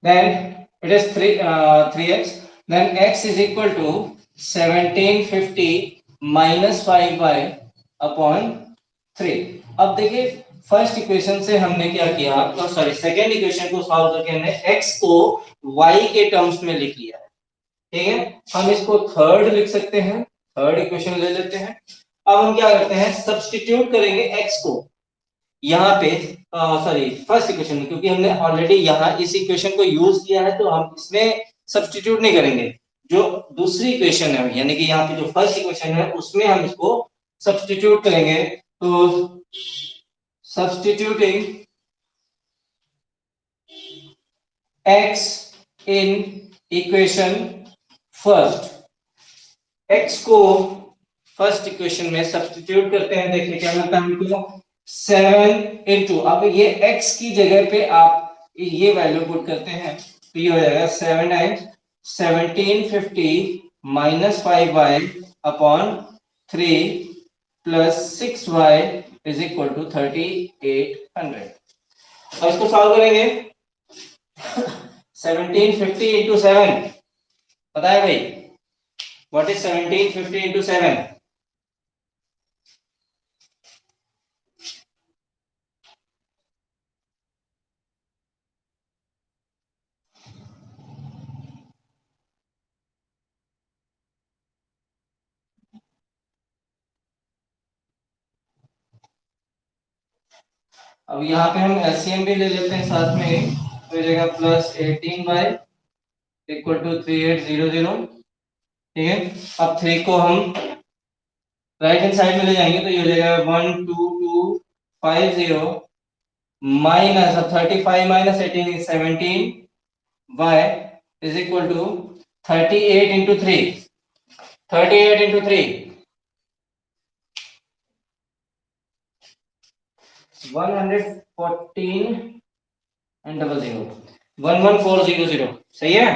then it is 3x, then x is equal to 1750 minus 5y upon 3। अब देखिए first equation से हमने क्या किया, तो सॉरी सेकेंड इक्वेशन को सॉल्व करके हमने x को y के टर्म्स में लिख लिया है। ठीक है, हम इसको थर्ड लिख सकते हैं, थर्ड इक्वेशन ले लेते हैं। अब हम क्या करते हैं, सब्स्टिट्यूट करेंगे x को यहाँ पे, सॉरी फर्स्ट इक्वेशन में, क्योंकि हमने ऑलरेडी यहाँ इस इक्वेशन को यूज किया है तो हम इसमें सब्स्टिट्यूट नहीं करेंगे। जो दूसरी इक्वेशन है यानी कि यहाँ पे जो फर्स्ट इक्वेशन है उसमें हम इसको सब्स्टिट्यूट करेंगे। तो substituting x in equation first, x को फर्स्ट इक्वेशन में सब्स्टिट्यूट करते हैं, देखिए क्या मिलता है हमको 7 इंटू, अब ये x की जगह पे आप ये वैल्यू पुट करते हैं तो ये हो जाएगा 7 times 1750 minus 5y upon 3 plus 6y is equal to 3800। अब इसको सॉल्व करेंगे 1750 इंटू 7 पता है भाई, व्हाट इज 1750 इंटू 7? अब यहाँ पे हम एलसीएम भी ले लेते हैं साथ में, तो जाएगा प्लस 18y इक्वल टू 3800। ठीक है, अब 3 को हम राइट हैंड साइड में ले जाएंगे तो ये हो जाएगा 12250 minus 35 minus 18 is 17 y is equal to 38 into 3, 38 into 3 114 and double 0 11400। सही है।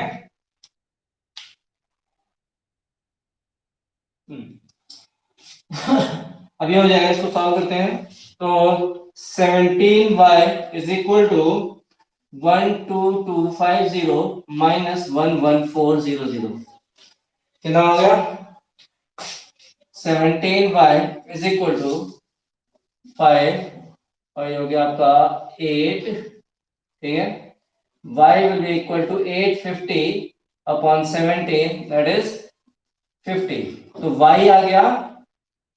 अब ये हो जाएगा, इसको सॉल्व करते हैं तो 17y is equal to 12250 minus 11400 कितना हो गया, 17y इज इक्वल टू 5 और ये हो गया आपका 8। ठीक है, y will be equal to 850 upon 17 that is 50। तो y आ गया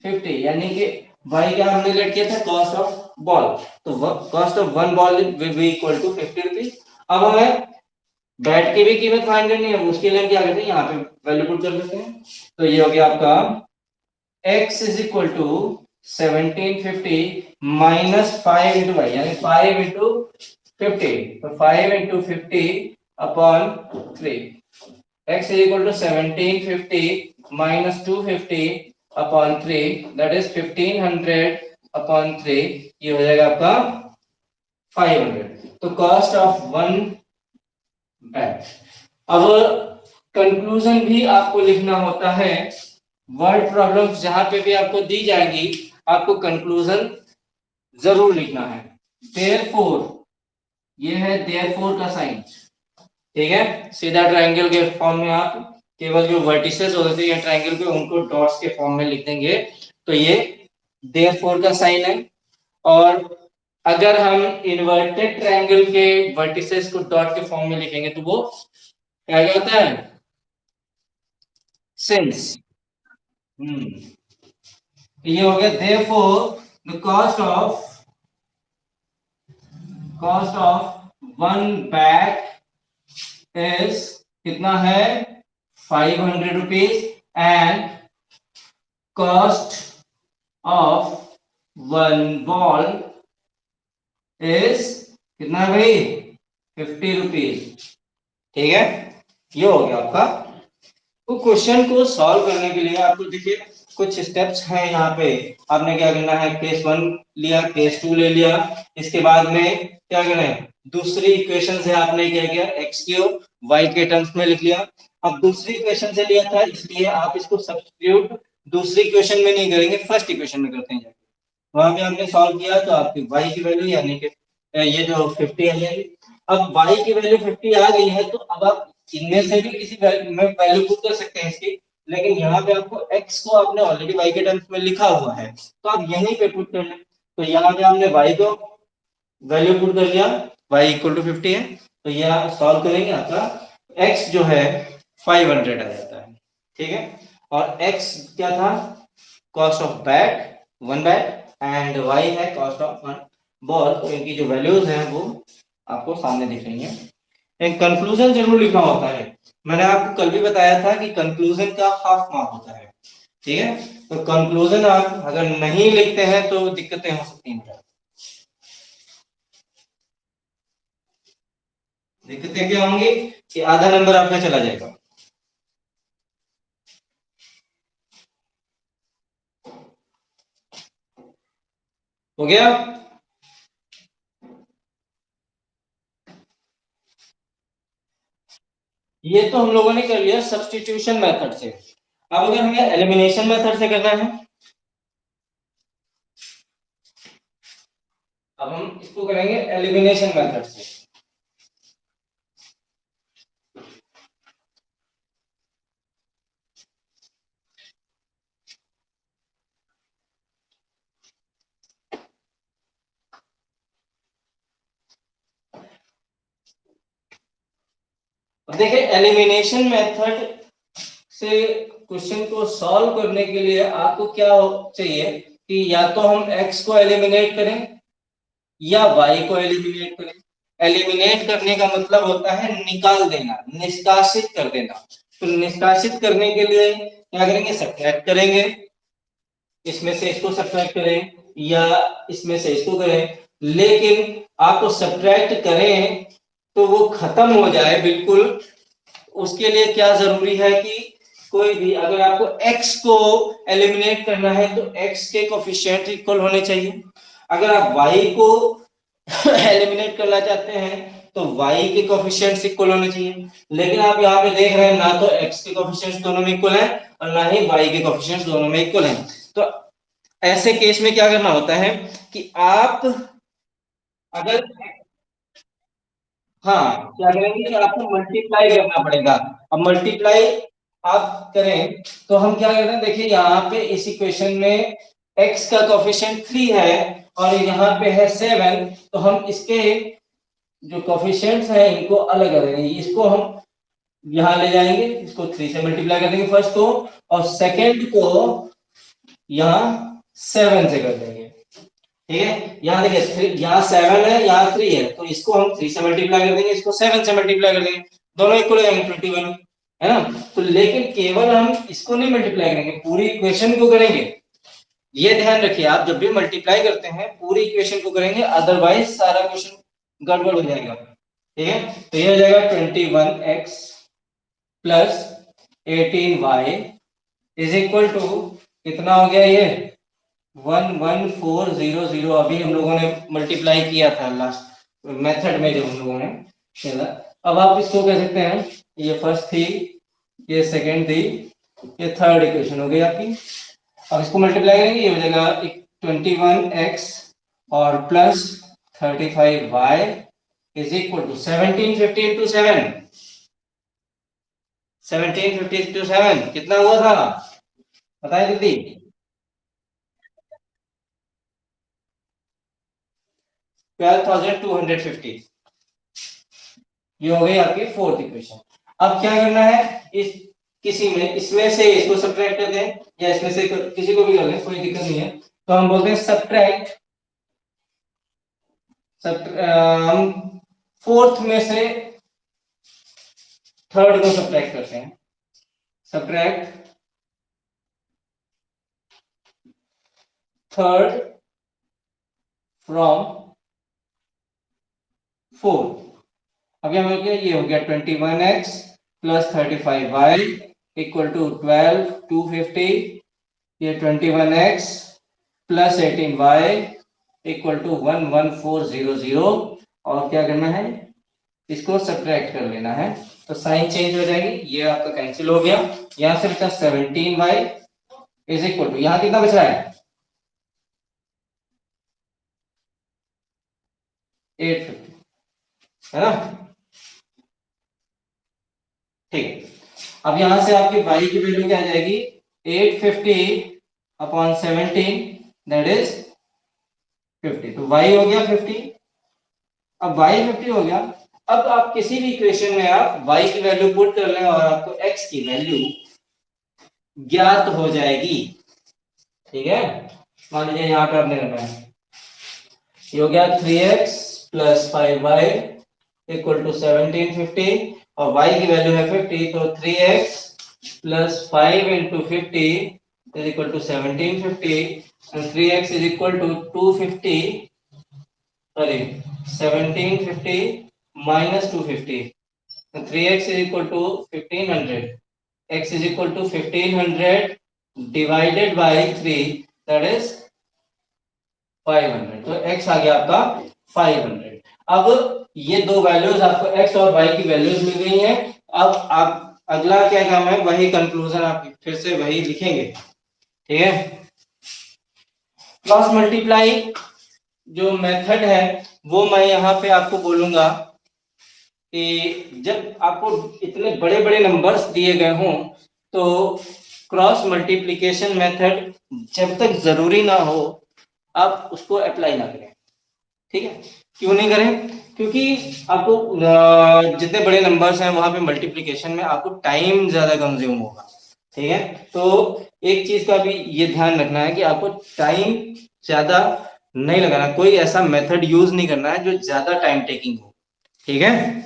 50, यानी कि y क्या हमने लेट किया था, कॉस्ट ऑफ बॉल, तो cost of one ball will be equal to 50 rupees. अब हमें बैट की भी कीमत फाइंड करनी है, उसके लिए हम क्या करते हैं, यहाँ पे वैल्यू पुट कर देते हैं। तो ये हो गया आपका x is equal to 1750 minus 5 into y, यानी 5 इंटू 50, तो 5 into 50 upon 3, x is equal to 1750 minus 250 upon 3 that is 1500 upon 3, ये हो जाएगा आपका 500। तो कॉस्ट ऑफ वन बैट। अब कंक्लूजन भी आपको लिखना होता है, वर्ड प्रॉब्लम्स जहां पे भी आपको दी जाएंगी आपको कंक्लूजन जरूर लिखना है। देयरफॉर, ये है देयरफॉर का साइन। ठीक है, सीधा ट्रायंगल के फॉर्म में आप केवल जो वर्टिसेस होते हैं ट्रायंगल के उनको डॉट्स के फॉर्म में लिख देंगे, तो ये देयरफॉर का साइन है। और अगर हम इन्वर्टेड ट्रायंगल के वर्टिसेस को डॉट के फॉर्म में लिखेंगे तो वो क्या होता है, सिंस। ये हो गया therefore the cost of one bat is कितना है 500 rupees and cost of one ball is कितना है भाई 50 रुपीज। ठीक है, ये हो गया आपका। तो क्वेश्चन को सॉल्व करने के लिए आपको देखिए कुछ स्टेप्स हैं यहाँ पे। आपने क्या करना है, केस 1 लिया, केस 2 ले लिया, इसके बाद में क्या करना है, दूसरी इक्वेशन से आपने क्या किया, x क्यूब y के टर्म्स में लिख लिया। अब दूसरी इक्वेशन से लिया था इसलिए आप इसको सब्स्टिट्यूट दूसरी इक्वेशन में नहीं करेंगे, फर्स्ट इक्वेशन में करते हैं जाके। वहां पे आपने सॉल्व किया तो आपकी y की वैल्यू यानी कि ये जो 50 आ जाएगी। अब y की वैल्यू 50 आ गई है तो अब आप इनमें से भी किसी वैल्यू में वैल्यू पुट कर सकते हैं इसकी, लेकिन यहाँ पे आपको x को आपने ऑलरेडी y के टर्म्स में लिखा हुआ है तो आप यहीं पे पुट कर लें। तो यहाँ पे हमने y को वैल्यू पुट कर लिया, y इक्वल टू 50 है, तो यहाँ सॉल्व करेंगे आपका x जो है 500 आ जाता है। ठीक है, और x क्या था, cost of bat, one bat, and y है कॉस्ट ऑफ वन बॉल। तो इनकी जो वैल्यूज हैं वो आपको सामने दिख रही हैं। एक कंक्लूजन जरूर लिखना होता है, मैंने आपको कल भी बताया था कि कंक्लूजन का हाफ मार्क होता है। ठीक है, तो कंक्लूजन आप अगर नहीं लिखते हैं तो दिक्कतें हो सकती हैं। दिक्कतें क्या होंगी कि आधा नंबर आपका चला जाएगा। हो गया, ये तो हम लोगों ने कर लिया सब्स्टिट्यूशन मेथड से। अब अगर हमें एलिमिनेशन मेथड से करना है, अब हम इसको करेंगे एलिमिनेशन मेथड से। अब देखिए एलिमिनेशन मेथड से क्वेश्चन को सॉल्व करने के लिए आपको क्या चाहिए कि या तो हम x को एलिमिनेट करें या y को एलिमिनेट करें। एलिमिनेट करने का मतलब होता है निकाल देना, निष्कासित कर देना। तो निष्कासित करने के लिए क्या करेंगे, सब्ट्रैक्ट करेंगे, इसमें से इसको सब्ट्रैक्ट करें या इसमें से इसको करें। लेकिन आपको सब्ट्रैक्ट करें तो वो खत्म हो जाए बिल्कुल, उसके लिए क्या जरूरी है कि कोई भी अगर आपको x को एलिमिनेट करना है तो x के कोफिशिएंट इक्वल होने चाहिए। अगर आप y को एलिमिनेट करना चाहते हैं तो y के कोफिशिएंट्स इक्वल होने चाहिए। लेकिन आप यहाँ पे देख रहे हैं ना तो x के कोफिशिएंट्स दोनों में इक्वल है और ना ही y के कोफिशिएंट्स दोनों में इक्वल है। तो ऐसे केस में क्या करना होता है कि आप अगर, हाँ क्या करेंगे कि आपको मल्टीप्लाई करना पड़ेगा। अब मल्टीप्लाई आप करें तो हम क्या करते हैं, देखिए यहाँ पे इस इक्वेशन में x का कोफिशिएंट 3 है और यहाँ पे है 7, तो हम इसके जो कोफिशिएंट्स हैं इनको अलग करेंगे। इसको हम यहाँ ले जाएंगे, इसको 3 से मल्टीप्लाई कर देंगे फर्स्ट को, और सेकंड को यहाँ 7 से कर देंगे। ठीक है, यहाँ देखिए यहाँ 7 है यहाँ 3 है, तो इसको हम 3 से मल्टीप्लाई कर देंगे, इसको 7 से मल्टीप्लाई कर देंगे, दोनों इक्वल हो जाएंगे 21, है ना। तो लेकिन केवल हम इसको नहीं मल्टीप्लाई करेंगे, पूरी इक्वेशन को करेंगे। ये ध्यान रखिए, आप जब भी मल्टीप्लाई करते हैं पूरी इक्वेशन को करेंगे, अदरवाइज सारा क्वेश्चन गड़बड़ हो जाएगा। ठीक है, तो ये हो जाएगा 21x plus 18y is equal to कितना हो गया ये 11400। अभी हम लोगों ने मल्टीप्लाई किया था लास्ट मेथड में जो हम लोगों ने खेला। अब आप इसको कह सकते हैं, ये फर्स्ट थी, ये सेकंड थी, ये थर्ड इक्वेशन हो गई आपकी। अब इसको मल्टीप्लाई करेंगे, ये हो जाएगा 21x और plus 35y is equal to 1750 into 7। 1750 into 7 कितना हुआ था बताए दीदी? 12,250। ये हो गई आपकी फोर्थ इक्वेशन। अब क्या करना है, इस किसी में इसमें से इसको सब्ट्रैक्ट कर दें या इसमें से किसी को भी कर दें, कोई दिक्कत नहीं है। तो हम बोलते हैं सब्ट्रैक्ट, हम फोर्थ में से थर्ड को सब्ट्रैक्ट करते हैं। Subtract third from fourth. अब हो गया, ये हो गया 21x plus 35y equal to 12,250। ये 21x plus 18y equal to 11400। और क्या करना है, इसको सब्ट्रैक्ट कर लेना है, तो साइन चेंज हो जाएगी, ये आपका कैंसिल हो गया। यहां से बचा 17y इज इक्वल टू, यहां कितना बच रहा है 850 है ना। ठीक है, अब यहां से आपकी y की वैल्यू क्या आ जाएगी, 850 अपॉन 17 दैट इज 50, तो y हो गया 50। अब y 50 हो गया। अब आप किसी भी इक्वेशन में आप y की वैल्यू पुट कर लें और आपको x की वैल्यू ज्ञात हो जाएगी। ठीक है, मान लीजिए यहाँ पे आपने रखा है, ये हो गया 3x plus 5y equal to 1750 और y की वैल्यू है 50, तो 3x plus 5 into 50 is equal to 1750 and 3x is equal to 250, sorry 1750 minus 250, and 3x is equal to 1500, x is equal to 1500 divided by 3 that is 500, तो x आ गया आपका 500। अब ये दो वैल्यूज आपको x और y की वैल्यूज मिल गई हैं। अब आप अगला क्या काम है, वही कंक्लूजन आप फिर से वही लिखेंगे। ठीक है, क्रॉस मल्टीप्लाई जो मेथड है वो मैं यहाँ पे आपको बोलूंगा कि जब आपको इतने बड़े बड़े नंबर्स दिए गए हों तो क्रॉस मल्टीप्लिकेशन मेथड जब तक जरूरी ना हो आप उसको अप्लाई ना करें। ठीक है, क्यों नहीं करें, क्योंकि आपको जितने बड़े नंबर्स हैं वहां पे मल्टीप्लिकेशन में आपको टाइम ज्यादा कंज्यूम होगा। ठीक है, तो एक चीज का भी ये ध्यान रखना है कि आपको टाइम ज्यादा नहीं लगाना, कोई ऐसा मेथड यूज नहीं करना है जो ज्यादा टाइम टेकिंग हो। ठीक है,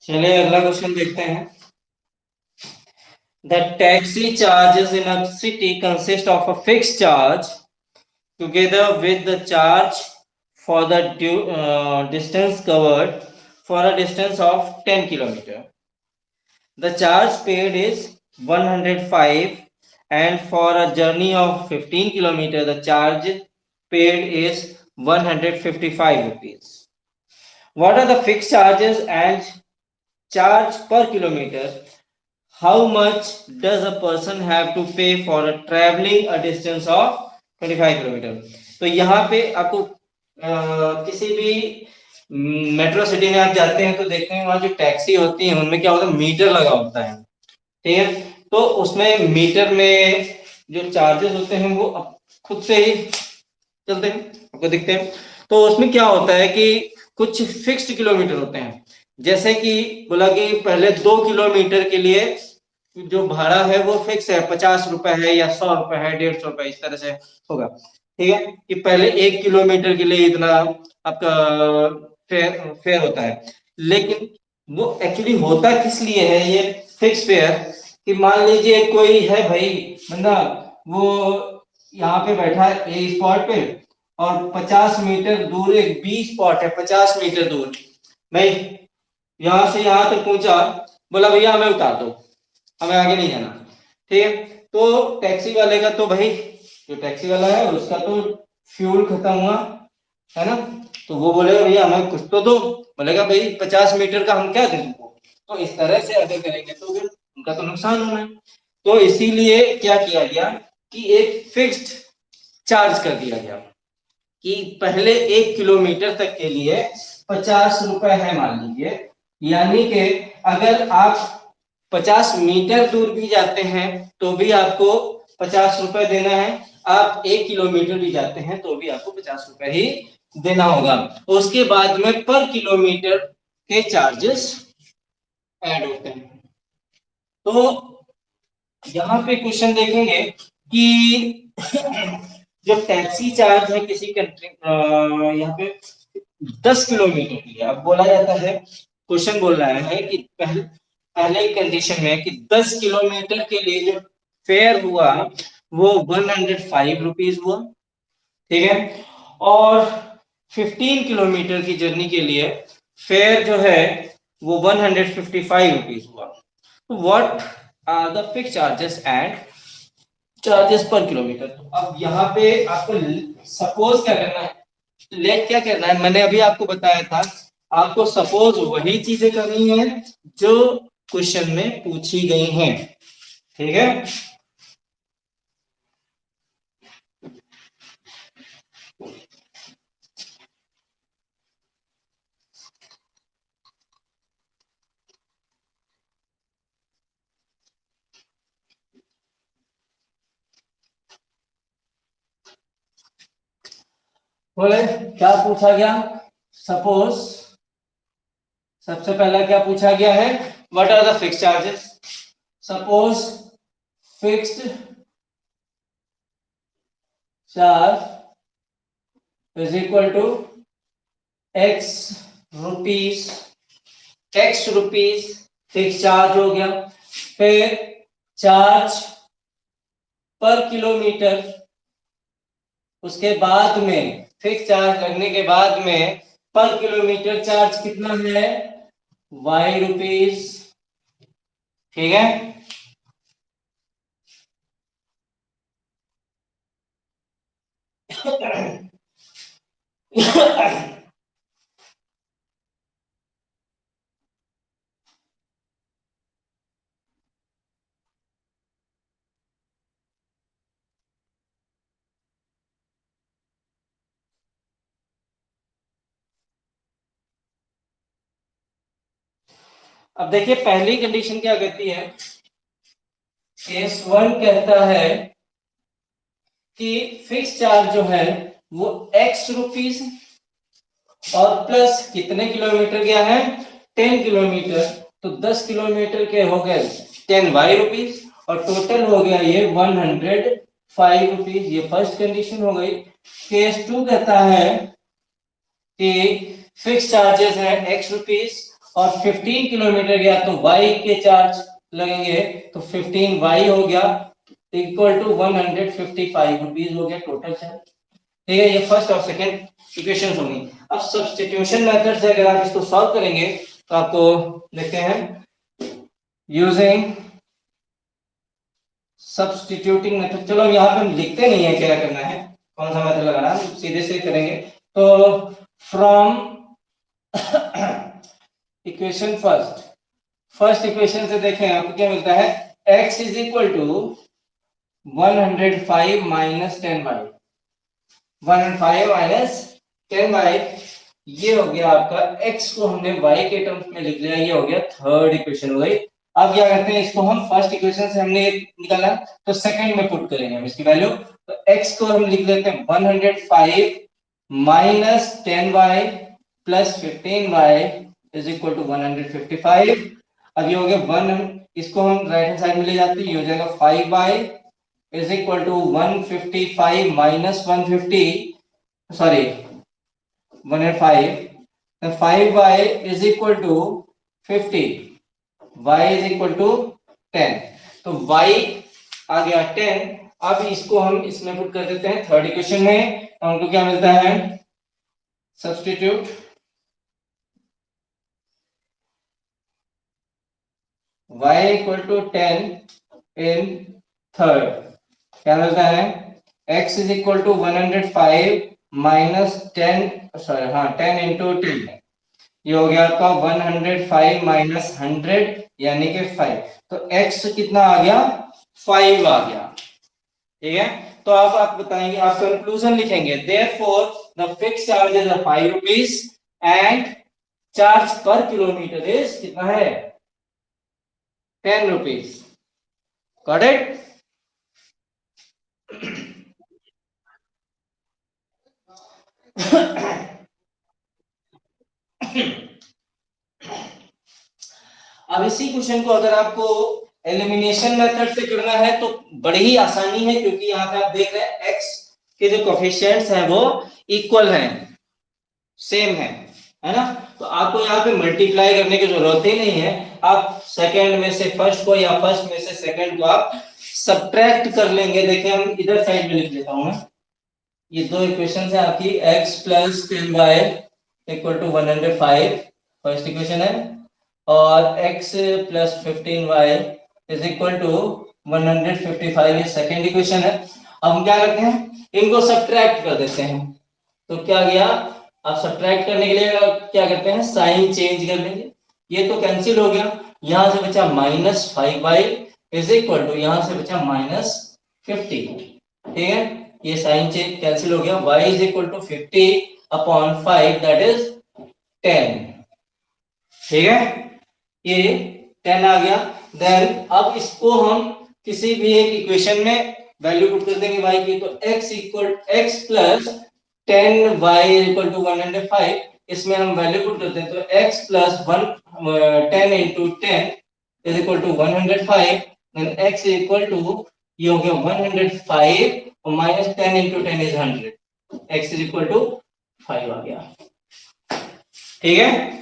चलिए अगला क्वेश्चन देखते हैं। The taxi charges in a city consist of a fixed charge together with the charge for the distance covered for a distance of 10 kilometer. The charge paid is 105 and for a journey of 15 kilometer the charge paid is 155 rupees. What are the fixed charges and charge per kilometer? How much does a person have to pay for a traveling a distance of 25 kilometre? तो यहाँ पे आपको किसी भी metro city में आप जाते हैं तो देखते हैं वहां जो टैक्सी होती है उनमें क्या होता है, मीटर लगा होता है। ठीक है, तो उसमें मीटर में जो चार्जेस होते हैं वो खुद से ही चलते हैं, आपको दिखते हैं। तो उसमें क्या होता है कि कुछ फिक्स्ड किलोमीटर होते हैं, जैसे कि बोला कि पहले 2 किलोमीटर के लिए जो भाड़ा है वो फिक्स है, 50 रुपए है या 100 रुपए है, 150 रुपए, इस तरह से होगा। ठीक है, कि पहले 1 किलोमीटर के लिए इतना आपका फेयर फेयर होता है। लेकिन वो एक्चुअली होता किस लिए है ये फिक्स फेयर, कि मान लीजिए कोई है भाई बंदा, वो यहाँ पे बैठा है ए स्पॉट पे और 50 मीटर दूर एक बी स्पॉट है, 50 मीटर दूर भाई, यहां से यहां तक पहुंचा, बोला भैया हमें उतार दो, हमें आगे नहीं जाना। ठीक है, तो टैक्सी वाले का तो भाई, जो टैक्सी वाला है उसका तो फ्यूल खत्म हुआ है ना, तो वो बोलेगा भैया हमें कुछ तो दो, बोलेगा भाई 50 मीटर का हम क्या दें तुमको, तो इस तरह से अगर करेंगे तो फिर उनका तो नुकसान होना है। तो इसीलिए क्या किया गया कि एक फिक्स्ड चार्ज कर दिया गया कि पहले 1 किलोमीटर तक के लिए 50 रुपए है मान लीजिए, यानी कि अगर आप 50 मीटर दूर भी जाते हैं तो भी आपको 50 रुपए देना है, आप 1 किलोमीटर भी जाते हैं तो भी आपको 50 रुपए ही देना होगा। उसके बाद में पर किलोमीटर के चार्जेस ऐड होते हैं। तो यहाँ पे क्वेश्चन देखेंगे कि जो टैक्सी चार्ज है किसी कंट्री, यहाँ पे 10 किलोमीटर के लिए अब बोला जाता है, क्वेश्चन बोल रहा है कि पहले कंडीशन में कि 10 किलोमीटर के लिए जो फेयर हुआ वो 105 रुपीज हुआ। ठीक है, और 15 किलोमीटर की जर्नी के लिए फेयर जो है वो 155 रुपीज हुआ। What are the fix charges and charges per kilometre? तो अब यहाँ पे आपको सपोज क्या करना है, लेट क्या करना है, मैंने अभी आपको बताया था आपको सपोज वही चीजें करनी है जो क्वेश्चन में पूछी गई हैं, ठीक है। बोले क्या पूछा गया, सपोज सबसे पहला क्या पूछा गया है, what are the fixed charges. Suppose fixed charge is equal to x rupees, x rupees fix charge हो गया। फिर चार्ज पर किलोमीटर, उसके बाद में फिक्स चार्ज लगने के बाद में पर किलोमीटर चार्ज कितना है, वाई रुपीस, ठीक है। अब देखिए पहली कंडीशन क्या कहती है, केस वन कहता है कि फिक्स चार्ज जो है वो एक्स रुपीस और प्लस कितने किलोमीटर गया है, 10 किलोमीटर, तो 10 किलोमीटर के हो गए 10 वाई रुपीस और टोटल हो गया ये 105 रुपीस। ये फर्स्ट कंडीशन हो गई। केस टू कहता है कि फिक्स चार्जेस है एक्स रुपीस और 15 किलोमीटर गया तो वाई के चार्ज लगेंगे, तो 15 वाई हो गया इक्वल टू 155 रुपीज हो गया टोटल चार्ज, ठीक है। ये फर्स्ट और सेकंड इक्वेशन होंगी। अब सब्स्टिट्यूशन मेथड से अगर आप इसको सॉल्व करेंगे तो आपको देखते हैं यूजिंग सब्स्टिट्यूटिंग मेथड। चलो यहाँ पे हम लिखते नहीं है क्या करना है, कौन सा मेथड लगाना है, सीधे से करेंगे। तो from equation first, first equation से देखें आपको क्या मिलता है, x is equal to 105 minus 10 y, 105 minus 10 y, ये हो गया आपका x को हमने y के टर्म्स में लिख लिया, ये हो गया थर्ड इक्वेशन हो गई। अब क्या करते हैं, इसको हम फर्स्ट इक्वेशन से हमने निकाला तो सेकंड में पुट करेंगे हम इसकी वैल्यू। तो x को हम लिख लेते हैं 105 minus 10y plus 15y is equal to 155। अब ये हो गया वन, इसको हम राइट हैंड साइड में ले जाते हैं, ये हो जाएगा 5y is equal to 155 minus 150, sorry 105, then 5y is equal to 50, y is equal to 10, तो y आ गया 10। अब इसको हम इसमें पुट कर देते हैं थर्ड इक्वेशन में, तो हमको क्या मिलता है, substitute y equal to 10 in third, क्या मिलता है, x is equal to 105 minus 10, sorry हाँ 10 इंटू 10, ये हो गया आपका 105 माइनस 100 यानी कि 5, तो x कितना आ गया, 5 आ गया, ठीक है। तो अब आप बताएंगे, आप कंक्लूजन लिखेंगे, therefore the fix charges are 5 rupees and charge per kilometre is कितना है, 10 रुपीस, गॉट इट। अब इसी क्वेश्चन को अगर आपको एलिमिनेशन मेथड से करना है तो बड़ी ही आसानी है, क्योंकि यहाँ पे आप देख रहे हैं x के जो कोफिशिएंट्स हैं वो इक्वल हैं, सेम है ना। तो आपको यहाँ पे मल्टीप्लाई करने की जरूरत ही नहीं है, आप सेकंड में से फर्स्ट को या फर्स्ट में से सेकंड को आप सब्ट्रैक्ट कर लेंगे। देखिए हम इधर साइड में लिख लेता हूँ मैं, ये दो इक्वेशन है आपकी, x plus 10y equal to 105 first equation है, और x plus 15y is equal to 155 ये सेकेंड इक्वेशन है। अब हम क्या करते हैं, इनको सब्ट्रैक्ट कर देते हैं, तो क्या गया अब सब्ट्रैक्ट करने के लिए क्या करते हैं, साइन चेंज कर लेंगे। ये तो कैंसिल हो गया, यहां से बचा -5y इज इक्वल टू, यहां से बचा -50। ठीक है, ये साइन चेंज कैंसिल हो गया, y is equal to 50/5 that is 10। ठीक है, ये 10 आ गया। देन अब इसको हम किसी भी एक इक्वेशन में वैल्यू पुट कर देंगे y की, तो x plus 10y equal to 105, इसमें हम वैल्यू पुट करते हैं, तो x plus 10 into 10 is equal to 105, then x equal to, ये हो गया 105 और minus 10 into 10 is 100, x is equal to 5 आ गया। ठीक है,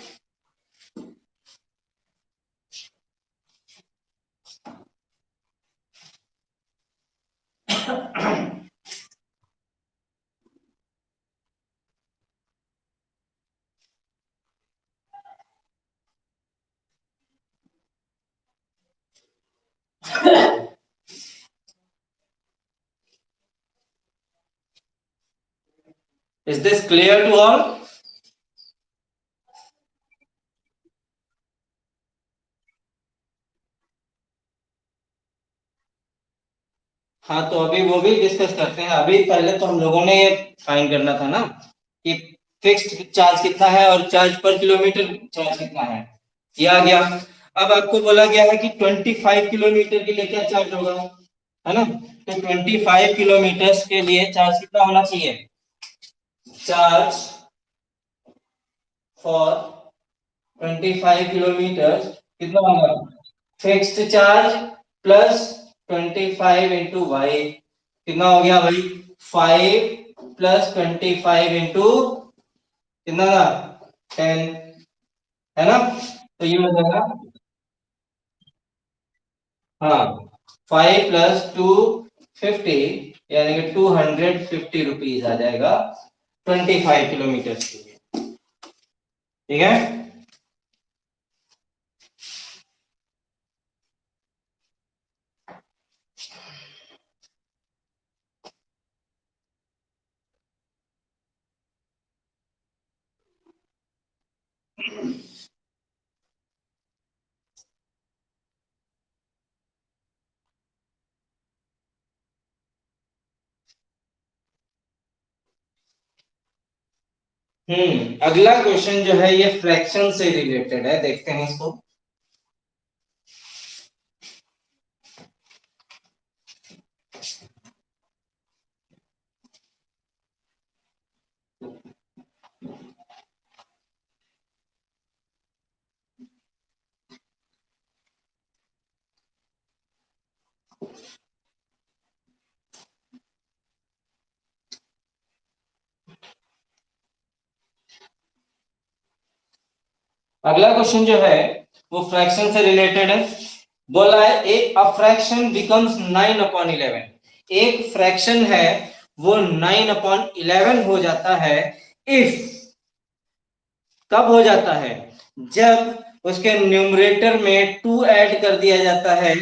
is this clear to all? हाँ, तो अभी वो भी डिस्कस करते हैं। अभी पहले तो हम लोगों ने ये फाइंड करना था ना कि फिक्स्ड चार्ज कितना है और चार्ज पर किलोमीटर चार्ज कितना है, ये आ गया। अब आपको बोला गया है कि 25 किलोमीटर के लिए क्या चार्ज होगा, है ना, तो 25 किलोमीटर के लिए चार्ज कितना होना चाहिए, चार्ज फॉर 25 किलोमीटर कितना होगा, fixed charge plus 25 into y, कितना हो गया भाई, 5 प्लस 25 इंटू कितना था, 10, है ना, तो ये हो जाएगा, हाँ, 5 प्लस 250, यानी कि 250 रुपीज आ जाएगा 25 किलोमीटर के लिए। ठीक है, अगला क्वेश्चन जो है ये फ्रैक्शन से रिलेटेड है, देखते हैं इसको। अगला क्वेश्चन जो है वो फ्रैक्शन से रिलेटेड है। बोला है एक फ्रैक्शन बिकम्स 9/11, एक फ्रैक्शन है वो 9/11 हो जाता है इफ, कब हो जाता है, जब उसके न्यूमरेटर में 2 ऐड कर दिया जाता है,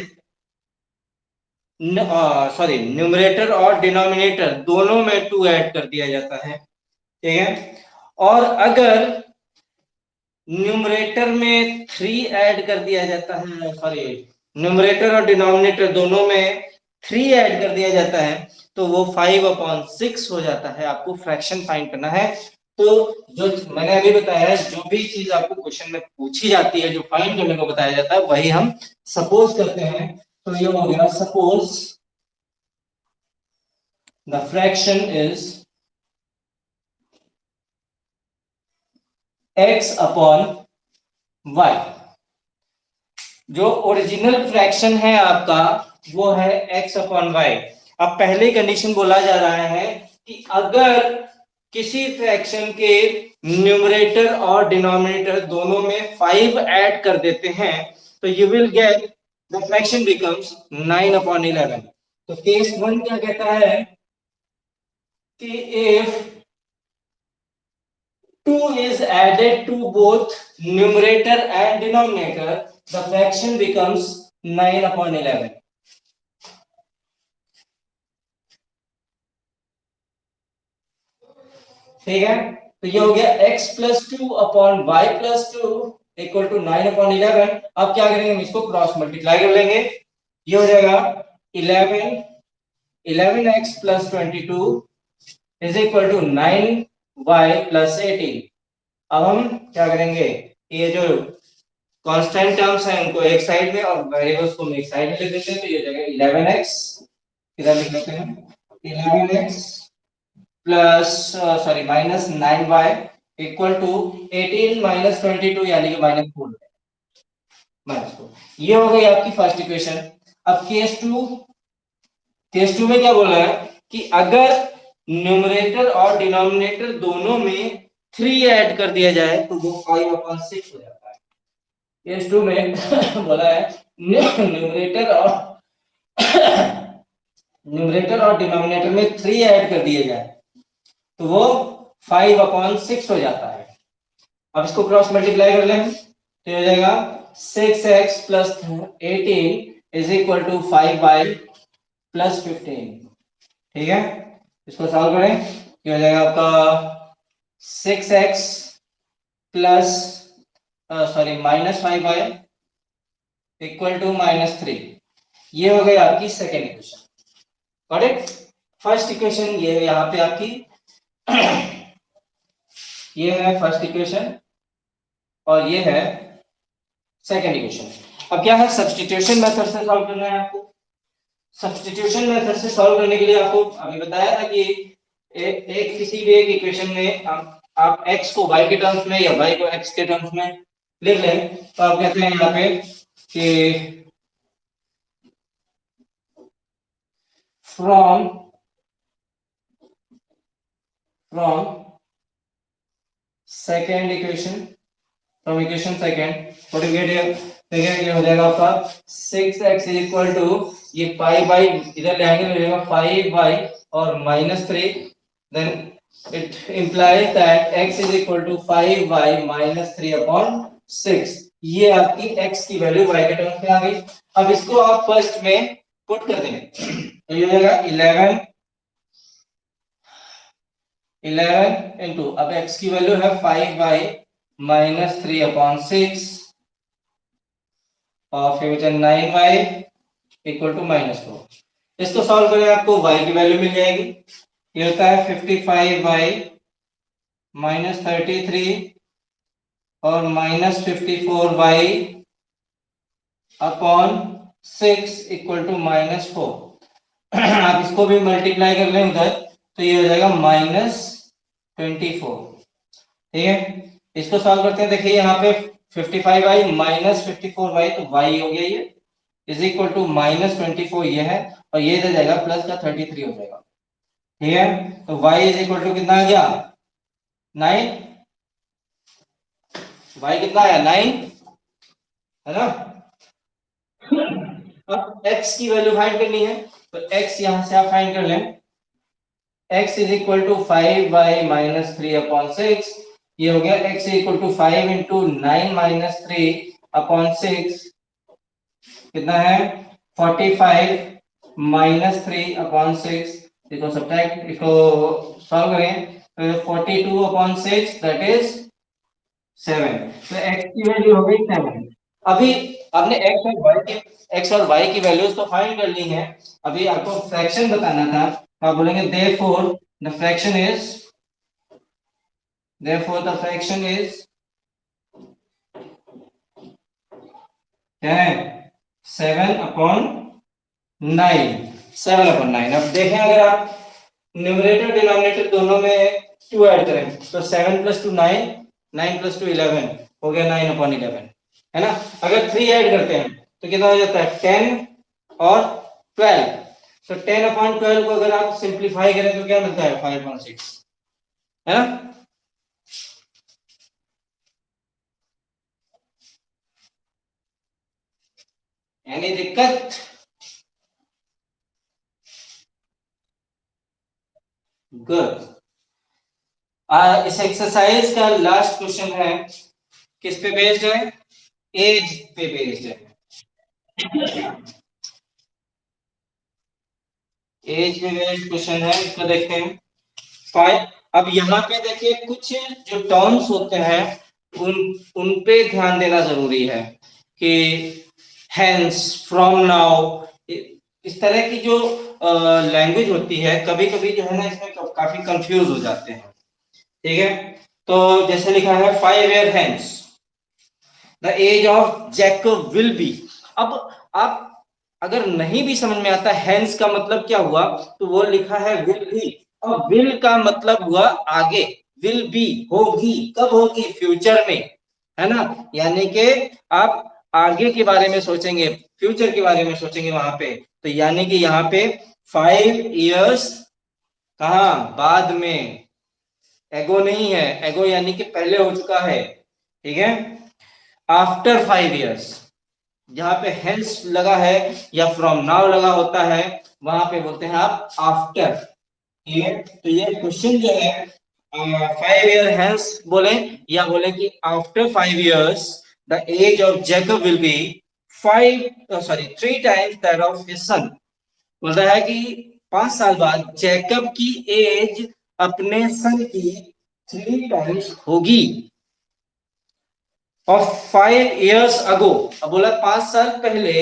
सॉरी, न्यूमरेटर और डिनोमिनेटर दोनों में 2 ऐड कर दिया जाता है। ठीक है, और अगर न्यूमरेटर में 3 ऐड कर दिया जाता है, सॉरी, न्यूमरेटर और डिनोमिनेटर दोनों में 3 ऐड कर दिया जाता है, तो वो 5/6 हो जाता है। आपको फ्रैक्शन फाइंड करना है। तो जो मैंने अभी बताया है, जो भी चीज आपको क्वेश्चन में पूछी जाती है, जो फाइंड करने को बताया जाता है, वही हम सपोज करते हैं। तो ये हो गया, suppose the fraction is x/y। जो ओरिजिनल फ्रैक्शन है आपका वो है x/y। अब पहले कंडीशन बोला जा रहा है कि अगर किसी फ्रैक्शन के न्यूमरेटर और डिनोमिनेटर दोनों में 5 ऐड कर देते हैं, तो you will get the fraction becomes 9/11। तो केस 1 क्या कहता है कि if 2 is added to both numerator and denominator, the fraction becomes 9/11। ठीक है, तो ये हो गया x plus two upon y plus two equal to 9/11। अब क्या करेंगे, हम इसको क्रॉस मल्टीप्लाई कर लेंगे। ये हो जाएगा 11x plus 22 is equal to 9y plus 18। अब हम क्या करेंगे, ये जो कांस्टेंट टर्म्स हैं उनको एक साइड में और वेरिएबल्स को हम एक साइड में लिख देते हैं। तो ये हो जाएगा 11x, इधर लिख लेते हैं 11x plus sorry minus 9y equal to 18 minus 22 यानी कि -4। ये हो गई आपकी फर्स्ट इक्वेशन। अब केस टू में क्या बोला है कि अगर न्यूमरेटर और डिनोमिनेटर दोनों में 3 ऐड कर दिया जाए तो वो 5/6 हो जाता है। केस टू में बोला है न्यूमरेटर और डिनोमिनेटर में 3 ऐड कर दिए जाए तो वो 5/6 हो जाता है। अब इसको क्रॉस मल्टीप्लाई कर लें तो हो जाएगा 6x plus 18 is equal to 5y plus 15। ठीक है, इसको सॉल्व करें, ये हो जाएगा आपका 6x plus sorry minus 5y equal to -3। ये हो गई आपकी second equation. Correct, first equation ये यहाँ पे आपकी ये है फर्स्ट इक्वेशन और ये है सेकेंड इक्वेशन। अब क्या है, सब्स्टिट्यूशन मेथड से सॉल्व करना है आपको। सब्स्टिट्यूशन मेथड से सॉल्व करने के लिए आपको अभी बताया था कि एक किसी भी एक इक्वेशन में आप x को y के टर्म्स में या y को x के टर्म्स में लिख लें तो आप कहते हैं यहाँ पे कि from second equation, from equation second what you get here, देखिए ये हो जाएगा आपका 6x इज इक्वल टू ये पाई बाई इधर ले आएंगे तो हो जाएगा 5y और -3। then it implies that x is equal to 5y minus 3 upon 6। ये आपकी x की वैल्यू y के टर्म्स में आ गई। अब इसको आप फर्स्ट में पुट कर देंगे तो ये हो जाएगा 11 इंटू, अब x की वैल्यू है 5y minus 3 upon 6 और फिर बचा 9y इक्वल टू -4। इसको सॉल्व करें आपको y की वैल्यू मिल जाएगी। ये होता है 55y -33 और -54y अपॉन 6 इक्वल टू -4। आप इसको भी मल्टीप्लाई कर लें उधर तो ये हो जाएगा -24। ठीक है, इसको सॉल्व करते हैं। देखिए यहाँ पे 55y -54y तो y हो गया ये इज इक्वल टू -24 ये है और ये इधर जाएगा प्लस का 33 हो जाएगा। ठीक है, तो y इज इक्वल टू कितना आ गया 9, y कितना आया 9 है ना। अब x की वैल्यू फाइंड करनी है तो x यहां से आप फाइंड कर लें, x is equal to 5y minus 3 upon 6। ये हो गया x is equal to 5 into 9 minus 3 upon 6 कितना है 45 माइनस 3 अपॉन 6। इसको सब्ट्रैक्ट, इसको सॉल्व करें तो 42 अपॉन 6 दैट इज 7। तो x की वैल्यू हो गई 7। अभी आपने x और y की वैल्यूज तो फाइंड कर ली हैं। अभी आपको फ्रैक्शन बताना था तो आप बोलेंगे therefore the fraction is क्या है 7/9। 7/9। अब देखें अगर आप न्यूमरेटर डिनोमिनेटर दोनों में 2 ऐड करें तो 7 प्लस 2 9, 9 प्लस 2 11 हो गया 9/11 है ना। अगर 3 ऐड करते हैं तो कितना हो जाता है 10 और 12। तो 10/12 को अगर आप सिंप्लीफाई करें तो क्या मिलता है 5/6 है ना। यानी दिक्कत गुड। इस एक्सरसाइज का लास्ट क्वेश्चन है, किस पे बेस्ड है, एज पे बेस्ड है। एज पे बेस्ड क्वेश्चन है, इसको देखते हैं। अब यहाँ पे देखिए कुछ जो टर्म्स होते हैं उन उन पे ध्यान देना जरूरी है कि हैंस, फ्रॉम नाउ, इस तरह की जो लैंग्वेज होती है कभी कभी जो है ना इसमें काफी कंफ्यूज हो जाते हैं। ठीक है, तो जैसे लिखा है 5 year hence the age of Jacob will be. अब आप अगर नहीं भी समझ में आता हैंस का मतलब क्या हुआ, तो वो लिखा है विल बी। अब विल का मतलब हुआ आगे, विल बी होगी, कब होगी, फ्यूचर में, है ना। यानी कि आप आगे के बारे में सोचेंगे, फ्यूचर के बारे में सोचेंगे वहां पे। तो यानी कि यहाँ पे 5 years कहा बाद में, एगो नहीं है, एगो यानी कि पहले हो चुका है। ठीक है, आफ्टर 5 years, जहां पे हेंस लगा है या फ्रॉम नाउ लगा होता है वहां पे बोलते हैं आप आफ्टर। ठीक है, तो ये क्वेश्चन जो है 5 year हेंस बोले या बोले कि after 5 years the age of Jacob will be 3 times that of his son. बोलता है कि 5 साल बाद जैकब की एज अपने सन की 3 times होगी। और 5 years अगो, अब बोला 5 साल पहले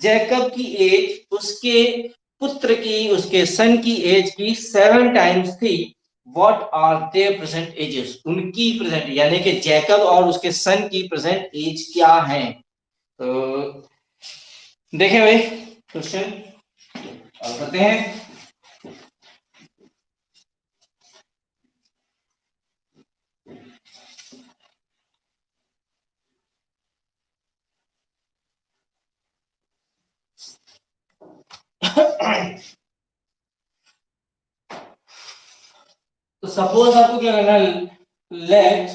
जैकब की एज उसके पुत्र की, उसके सन की एज की 7 times थी। What are their present ages, उनकी प्रेजेंट यानी कि जैकब और उसके सन की प्रेजेंट एज क्या है। तो देखें भाई क्वेश्चन और करते हैं। तो सपोज आपको क्या करना है, लेट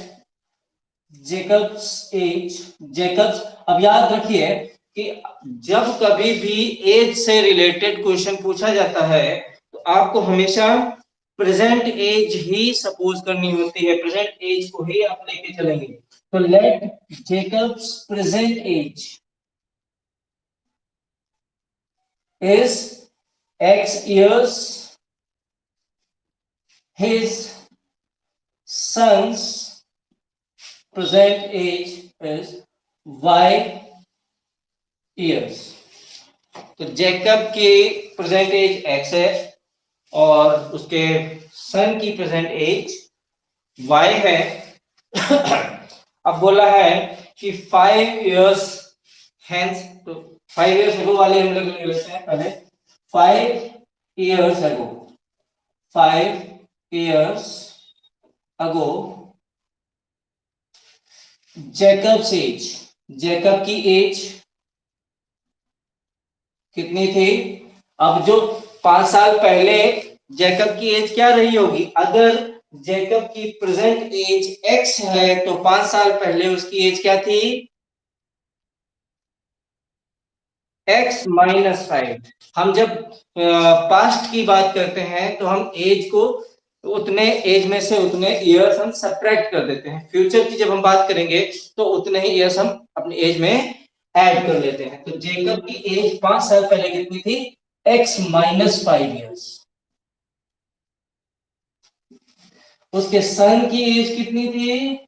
जेकब्स एज, जेकब्स, अब याद रखिए कि जब कभी भी एज से रिलेटेड क्वेश्चन पूछा जाता है तो आपको हमेशा प्रेजेंट एज ही सपोज करनी होती है, प्रेजेंट एज को ही आप लेके चलेंगे। तो let Jacob's present age is x years, his son's present age is y years। तो जैकब की प्रेजेंट एज x है और उसके सन की प्रेजेंट एज y है। अब बोला है कि 5 years हैंस, तो 5 years अगो वाले हम लोग ले लेते हैं पहले। 5 years अगो, 5 years अगो जैकब्स एज, जैकब की एज कितनी थी। अब जो 5 साल पहले जैकब की एज क्या रही होगी, अगर जैकब की प्रेजेंट एज x है तो 5 साल पहले उसकी एज क्या थी, x-5। हम जब पास्ट की बात करते हैं तो हम एज को उतने एज में से उतने ईयर्स हम सब्ट्रैक्ट कर देते हैं, फ्यूचर की जब हम बात करेंगे तो उतने ही ईयर्स हम अपनी एज में ऐड कर लेते हैं। तो जेकब की एज 5 साल पहले कितनी थी, x-5 years। उसके सन की एज कितनी थी,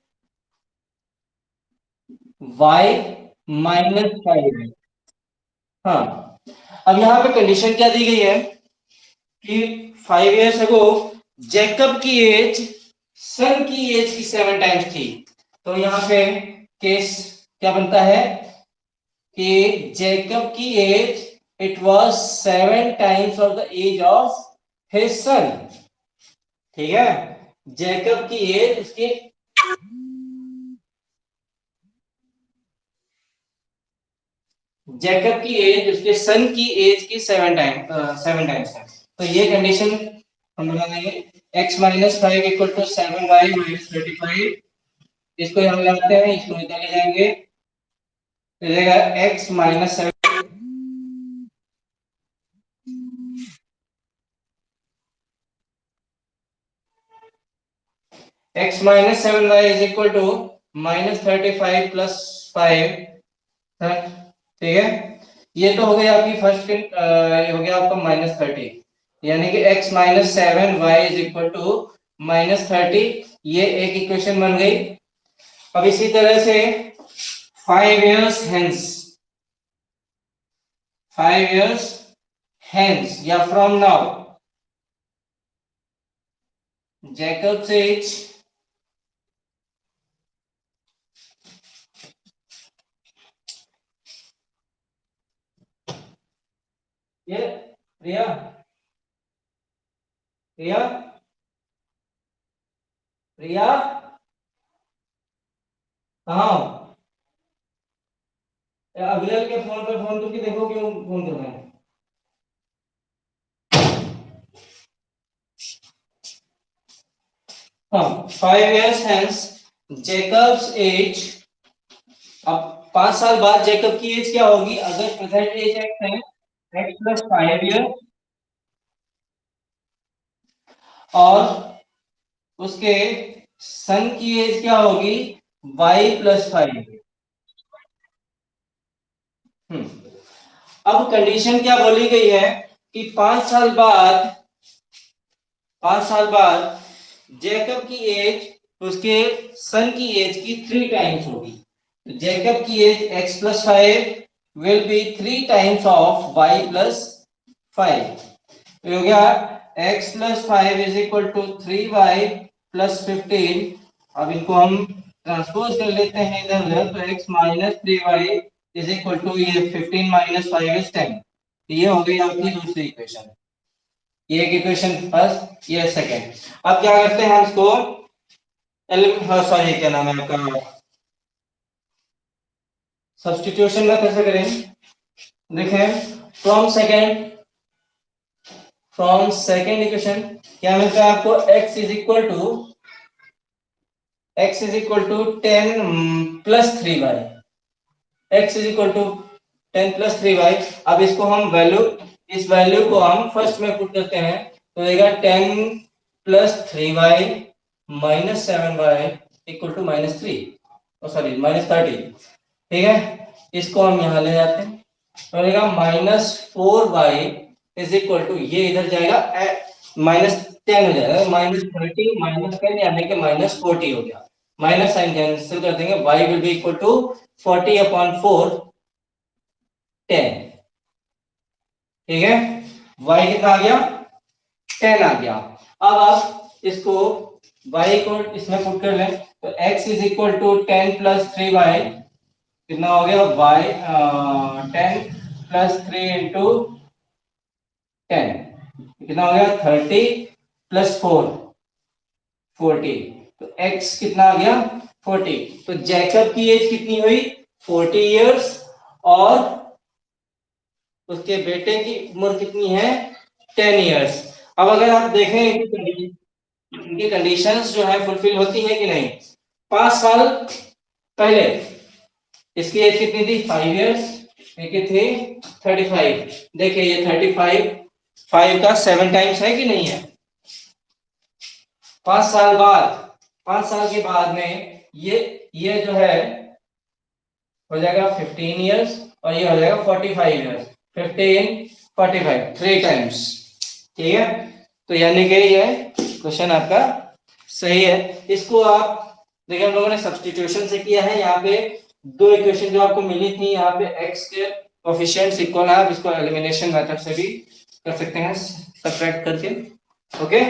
y-5। हाँ, अब यहां पे कंडीशन क्या दी गई है कि 5 years अगो जैकब की एज सन की एज की 7 times थी। तो यहां पे केस क्या बनता है कि जैकब की age it was 7 times of the age of his son. ठीक है, जैकब की एज उसके, जैकब की एज उसके सन की एज की 7 times है। तो ये कंडीशन हम बना देंगे, x-5 = 7y-35। इसको हम लगाते हैं, इसको निकाले जाएंगे, तो रहेगा x-7y इज इक्वल टू -35 + 5। ठीक है, ये तो हो गया आपकी फर्स्ट, ये हो गया आपका -30, यानी कि x-7y इज इक्वल टू -30, ये एक इक्वेशन बन गई। अब इसी तरह से 5 years hence, 5 years hence या from now, Jacob's age ये प्रिया प्रिया प्रिया कहाँ हो? अभिलाल के फोन पे फोन करके देखो क्यों फोन कर रहे हैं। हाँ, 5 years hence Jacob's age, अब 5 साल बाद जेकब की एज क्या होगी? अगर प्रेजेंट एज एक्स है, x + 5 ईयर, और उसके सन की एज क्या होगी? y + 5। अब कंडीशन क्या बोली गई है कि 5 साल बाद, 5 साल बाद जेकब की एज उसके सन की एज की 3 टाइम्स होगी। तो जेकब की age x + 5 will be 3 times of y + 5। तो हो गया x + 5 = 3y + 15। अब इनको हम ट्रांसपोज कर लेते हैं इधर उधर, तो x - 3y ये 15 - 5 = 10। ये हो गई आपकी दूसरी इक्वेशन। ये एक इक्वेशन फर्स्ट, ये सेकंड। अब क्या करते हैं हम इसको सॉरी क्या नाम है आपका, सब्स्टिट्यूशन में कैसे करें? देखें, from second, from second equation क्या मिलता है आपको? x = 10 + 3y, x = 10 + 3y। अब इसको हम वैल्यू, इस वैल्यू को हम फर्स्ट में पुट करते हैं, तो देगा 10 + 3y - 7y = -3, सॉरी -30। ठीक है, इसको हम यहां ले जाते हैं, तो देगा -4y ये इधर जाएगा, -10 हो जाएगा, -30 - 10 यानी कि -40 हो गया। माइनस साइन कैंसिल कर देंगे, y will be equal to 40/4 10। ठीक है, y कितना आ गया? 10 आ गया। अब आप इसको y को इसमें पुट कर लें, तो x = 10 + 3y कितना हो गया? y 10 + 3 × 10 कितना हो गया? 30 + 4 40। तो x कितना आ गया? 40। तो जैकब की एज कितनी हुई? 40 इयर्स, और उसके बेटे की उम्र कितनी है? 10 इयर्स। अब अगर आप देखें इनकी कंडीशंस जो है फुलफिल होती है कि नहीं? 5 साल पहले इसकी एज कितनी थी? 5 इयर्स, ये थी 35। देखिए ये 35 5 का 7 टाइम्स है कि नहीं है? 5 साल बाद, 5 साल के बाद में ये जो है हो जाएगा 15 इयर्स, और ये हो जाएगा 45 इयर्स। 15 45 3 टाइम्स। ठीक है, तो यानी कि ये क्वेश्चन आपका सही है। इसको आप देखिए, हम लोगों ने सब्स्टिट्यूशन से किया है। यहाँ पे दो इक्वेशन जो आपको मिली थी, यहाँ पे x के कोएफिशिएंट्स इक्वल है, आप इसको एलिमिनेशन मेथड से भी कर सकते हैं, सब्ट्रैक्ट करके। ओके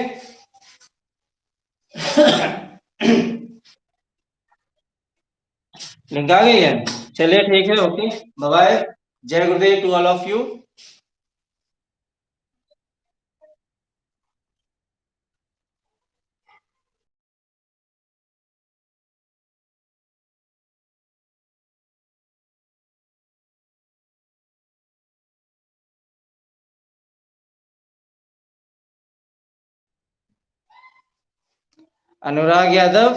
लिंक आ गई है? चलिए ठीक है, ओके, बाय बाय, जय Gurudev to all of you. Anurag Yadav.